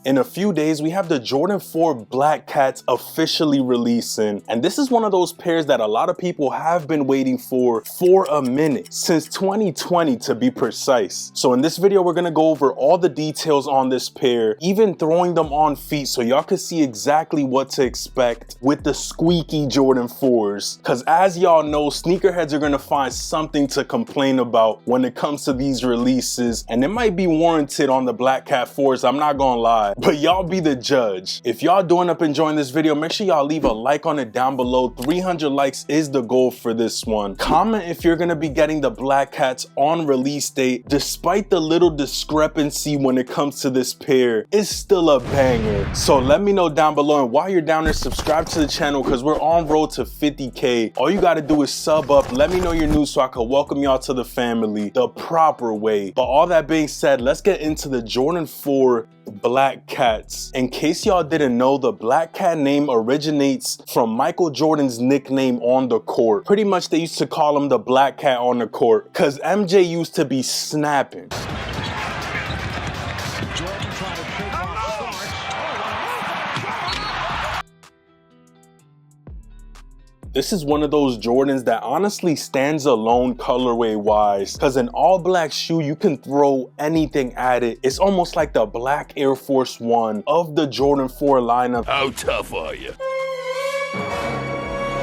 In a few days, we have the Jordan 4 Black Cats officially releasing, and this is one of those pairs that a lot of people have been waiting for a minute, since 2020 to be precise. So in this video, we're gonna go over all the details on this pair, even throwing them on feet so y'all can see exactly what to expect with the squeaky Jordan 4s. Cause as y'all know, sneakerheads are gonna find something to complain about when it comes to these releases, and it might be warranted on the Black Cat 4s, I'm not gonna lie. But y'all be the judge. If y'all doing up enjoying this video, make sure y'all leave a like on it down below. 300 likes is the goal for this one. Comment if you're gonna be getting the Black Cats on release date. Despite the little discrepancy when it comes to this pair, it's still a banger. So let me know down below, and while you're down there, subscribe to the channel because we're on road to 50K. All you gotta do is sub up. Let me know you're new so I can welcome y'all to the family the proper way. But all that being said, let's get into the Jordan 4 Black Cats. In case y'all didn't know, the Black Cat name originates from Michael Jordan's nickname on the court. Pretty much they used to call him the Black Cat on the court because MJ used to be snapping. This is one of those Jordans that honestly stands alone colorway wise, because an all black shoe, you can throw anything at it. It's almost like the black Air Force One of the Jordan 4 lineup. How tough are you?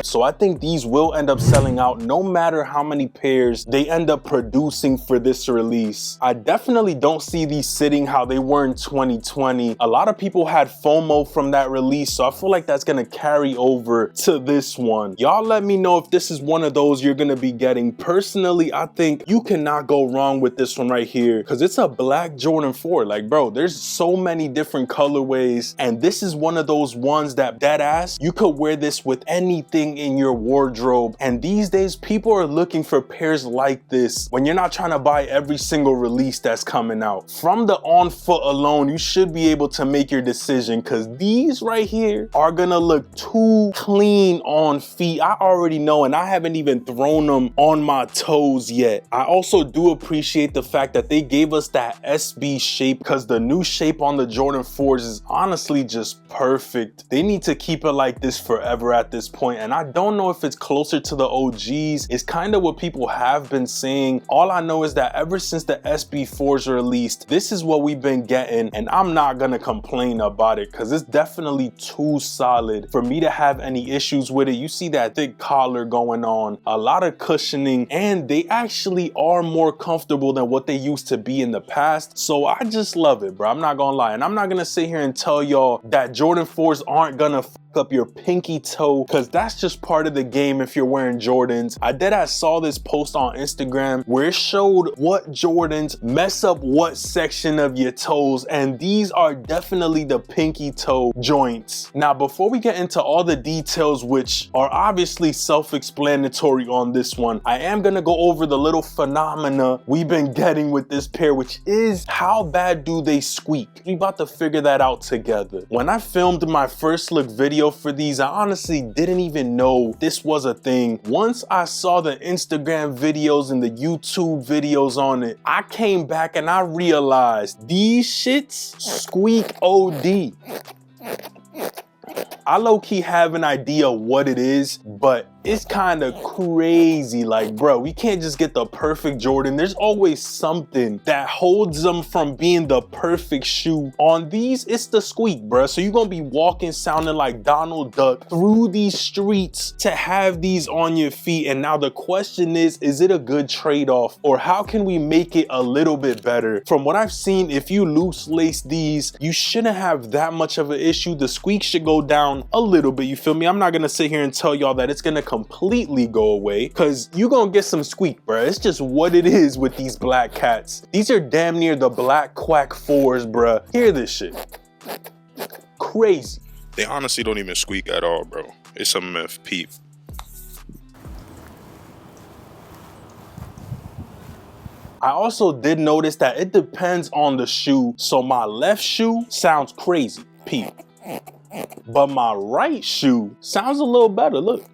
So I think these will end up selling out no matter how many pairs they end up producing for this release. I definitely don't see these sitting how they were in 2020. A lot of people had FOMO from that release, so I feel like that's gonna carry over to this one. Y'all let me know if this is one of those you're gonna be getting. Personally, I think you cannot go wrong with this one right here because it's a black Jordan 4. Like, bro, there's so many different colorways, and this is one of those ones that dead ass, you could wear this with anything in your wardrobe. And these days people are looking for pairs like this when you're not trying to buy every single release that's coming out. From the on foot alone, you should be able to make your decision because these right here are gonna look too clean on feet. I already know, and I haven't even thrown them on my toes yet. I also do appreciate the fact that they gave us that SB shape because the new shape on the Jordan 4s is honestly just perfect. They need to keep it like this forever at this point, and I don't know if it's closer to the OGs. It's kind of what people have been saying. All I know is that ever since the SB4s released, this is what we've been getting, and I'm not gonna complain about it because it's definitely too solid for me to have any issues with it. You see that thick collar going on, a lot of cushioning, and they actually are more comfortable than what they used to be in the past. So I just love it, bro. I'm not gonna lie, and I'm not gonna sit here and tell y'all that Jordan 4s aren't gonna up your pinky toe because that's just part of the game if you're wearing Jordans. I saw this post on Instagram where it showed what Jordans mess up what section of your toes, and these are definitely the pinky toe joints. Now before we get into all the details, which are obviously self-explanatory on this one, I am gonna go over the little phenomena we've been getting with this pair, which is how bad do they squeak. We about to figure that out together. When I filmed my first look video for these, I honestly didn't even know this was a thing. Once I saw the Instagram videos and the YouTube videos on it, I came back and I realized these shits squeak OD. I low-key have an idea what it is, but it's kind of crazy. Like, bro, we can't just get the perfect Jordan. There's always something that holds them from being the perfect shoe. On these, it's the squeak, bro. So you're gonna be walking sounding like Donald Duck through these streets to have these on your feet. And now the question is it a good trade-off, or how can we make it a little bit better? From what I've seen, if you loose lace these, you shouldn't have that much of an issue. The squeak should go down a little bit, you feel me? I'm not gonna sit here and tell y'all that it's gonna completely go away because you're gonna get some squeak, bro. It's just what it is with these Black Cats. These are damn near the Black Quack 4s, bro. Hear this shit. Crazy. They honestly don't even squeak at all, bro. It's a myth, peep. I also did notice that it depends on the shoe. So my left shoe sounds crazy, peep. But my right shoe sounds a little better, look.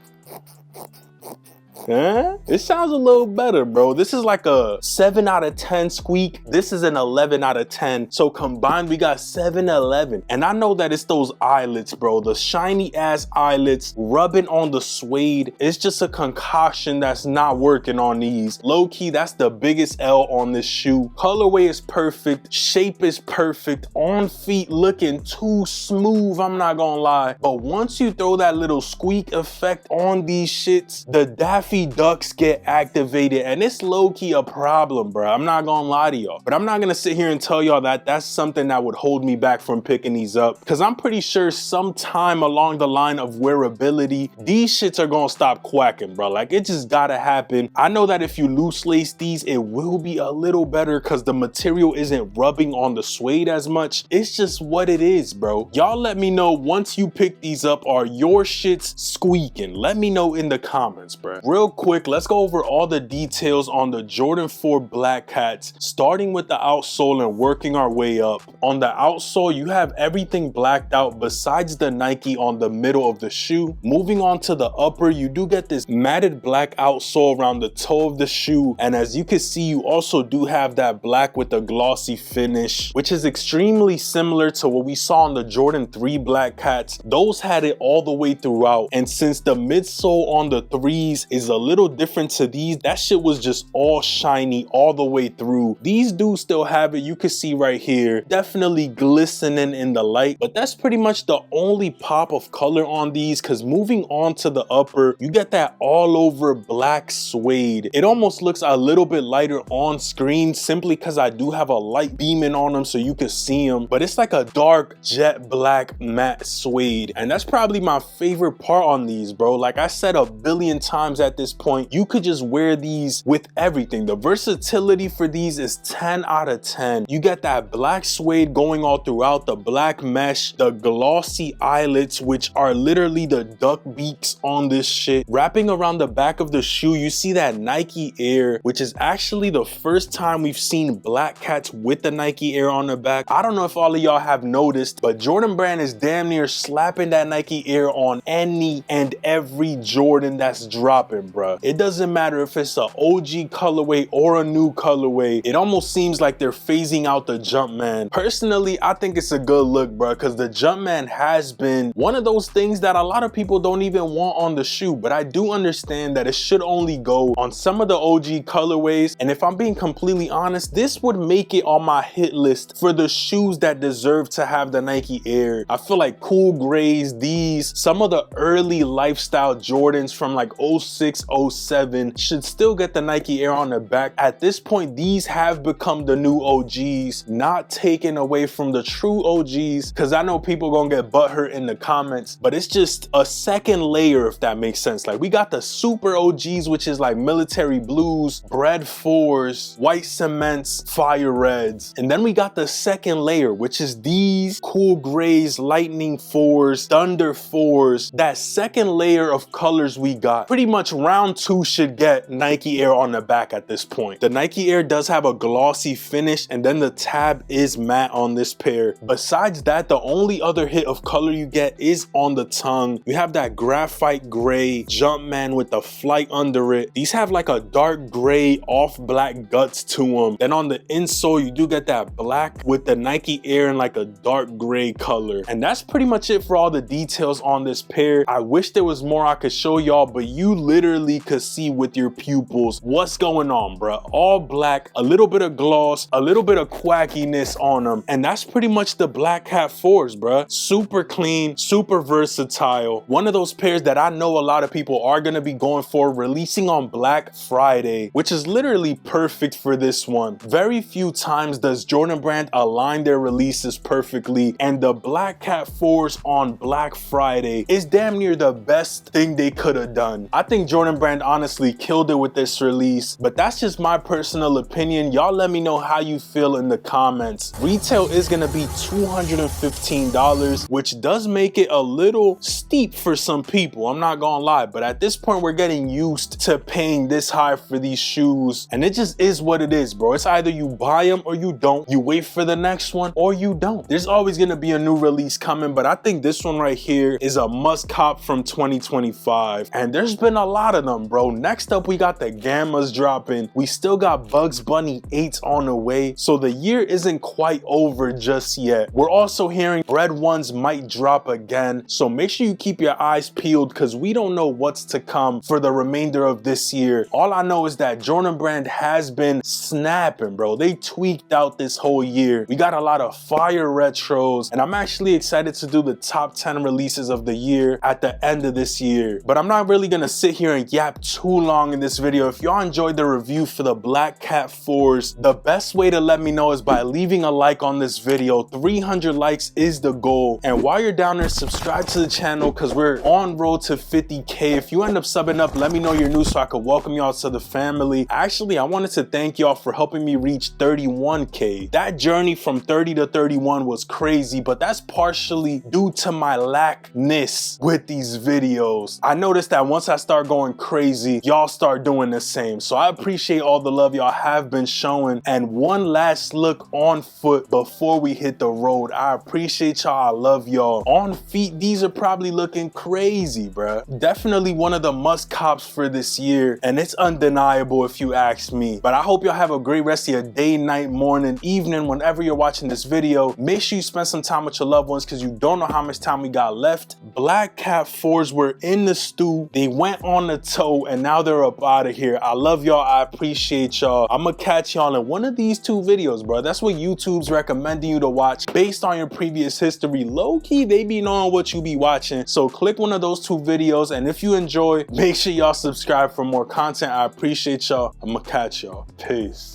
It sounds a little better, bro. This is like a 7 out of 10 squeak. This is an 11 out of 10. So combined, we got 7-11. And I know that it's those eyelets, bro. The shiny ass eyelets rubbing on the suede. It's just a concoction that's not working on these. Low key, that's the biggest L on this shoe. Colorway is perfect. Shape is perfect. On feet looking too smooth, I'm not gonna lie. But once you throw that little squeak effect on these shits, the Daffy Ducks get activated, and it's low-key a problem, bro. I'm not gonna lie to y'all. But I'm not gonna sit here and tell y'all that that's something that would hold me back from picking these up, because I'm pretty sure sometime along the line of wearability, these shits are gonna stop quacking, bro. Like, it just gotta happen. I know that if you loose lace these, it will be a little better because the material isn't rubbing on the suede as much. It's just what it is, bro. Y'all let me know once you pick these up, are your shits squeaking? Let me know in the comments, bro. Real quick, let's go over all the details on the Jordan 4 Black Cats, starting with the outsole and working our way up. On the outsole, you have everything blacked out besides the Nike on the middle of the shoe. Moving on to the upper, you do get this matted black outsole around the toe of the shoe, and as you can see, you also do have that black with a glossy finish, which is extremely similar to what we saw on the Jordan 3 Black Cats. Those had it all the way throughout, and since the midsole on the 3s is a little different to these, that shit was just all shiny all the way through. These do still have it, you can see right here, definitely glistening in the light, but that's pretty much the only pop of color on these, because moving on to the upper, you get that all over black suede. It almost looks a little bit lighter on screen simply because I do have a light beaming on them so you can see them, but it's like a dark jet black matte suede, and that's probably my favorite part on these, bro. Like I said a billion times at this point, you could just wear these with everything. The versatility for these is 10 out of 10. You get that black suede going all throughout, the black mesh, the glossy eyelets, which are literally the duck beaks on this shit. Wrapping around the back of the shoe, you see that Nike Air, which is actually the first time we've seen Black Cats with the Nike Air on the back. I don't know if all of y'all have noticed, but Jordan Brand is damn near slapping that Nike Air on any and every Jordan that's dropping, bruh. It doesn't matter if it's an OG colorway or a new colorway. It almost seems like they're phasing out the Jumpman. Personally, I think it's a good look, bruh, because the Jumpman has been one of those things that a lot of people don't even want on the shoe, but I do understand that it should only go on some of the OG colorways, and if I'm being completely honest, this would make it on my hit list for the shoes that deserve to have the Nike Air. I feel like cool grays, these, some of the early lifestyle Jordans from like 06, 07 should still get the Nike Air on the back. At this point, these have become the new OGs, not taken away from the true OGs, because I know people gonna get butthurt in the comments, but it's just a second layer, if that makes sense. Like, we got the super OGs, which is like military blues, bread 4s, white cements, fire reds, and then we got the second layer, which is these cool grays, lightning 4s, thunder 4s. That second layer of colors we got, pretty much round 2 should get Nike Air on the back at this point. The Nike Air does have a glossy finish, and then the tab is matte on this pair. Besides that, the only other hit of color you get is on the tongue. You have that graphite gray Jumpman with the flight under it. These have like a dark gray off black guts to them. Then on the insole, you do get that black with the Nike Air in like a dark gray color. And that's pretty much it for all the details on this pair. I wish there was more I could show y'all, but you literally could see with your pupils what's going on, bruh. All black, a little bit of gloss, a little bit of quackiness on them, and that's pretty much the Black Cat 4s, bruh. Super clean, super versatile. One of those pairs that I know a lot of people are gonna be going for, releasing on Black Friday, which is literally perfect for this one. Very few times does Jordan Brand align their releases perfectly, and the Black Cat 4s on Black Friday is damn near the best thing they could have done. I think Jordan Brand honestly killed it with this release, but that's just my personal opinion. Y'all let me know how you feel in the comments. Retail is gonna be $215, which does make it a little steep for some people, I'm not gonna lie, but at this point we're getting used to paying this high for these shoes, and it just is what it is, bro. It's either you buy them or you don't. You wait for the next one or you don't. There's always gonna be a new release coming, but I think this one right here is a must cop from 2025, and there's been a lot lot of them, bro. Next up, we got the Gammas dropping. We still got Bugs Bunny 8s on the way, so the year isn't quite over just yet. We're also hearing Bread Ones might drop again, so make sure you keep your eyes peeled because we don't know what's to come for the remainder of this year. All I know is that Jordan Brand has been snapping, bro. They tweaked out this whole year. We got a lot of fire retros, and I'm actually excited to do the top 10 releases of the year at the end of this year. But I'm not really gonna sit here and yap too long in this video. If y'all enjoyed the review for the Black Cat 4s, the best way to let me know is by leaving a like on this video. 300 likes is the goal. And while you're down there, subscribe to the channel because we're on road to 50K. If you end up subbing up, let me know you're new so I could welcome y'all to the family. Actually, I wanted to thank y'all for helping me reach 31K. That journey from 30 to 31 was crazy, but that's partially due to my lackness with these videos. I noticed that once I start going crazy, y'all start doing the same. So I appreciate all the love y'all have been showing. And one last look on foot before we hit the road. I appreciate y'all. I love y'all. On feet, these are probably looking crazy, bruh. Definitely one of the must cops for this year, and it's undeniable if you ask me. But I hope y'all have a great rest of your day, night, morning, evening, whenever you're watching this video. Make sure you spend some time with your loved ones because you don't know how much time we got left. Black Cat 4s were in the stew. They went on the toe, and now they're up out of here. I love y'all. I appreciate y'all. I'm gonna catch y'all in one of these two videos, bro. That's what YouTube's recommending you to watch based on your previous history. Low-key, they be knowing what you be watching. So click one of those two videos, and if you enjoy, make sure y'all subscribe for more content. I appreciate y'all. I'm gonna catch y'all. Peace.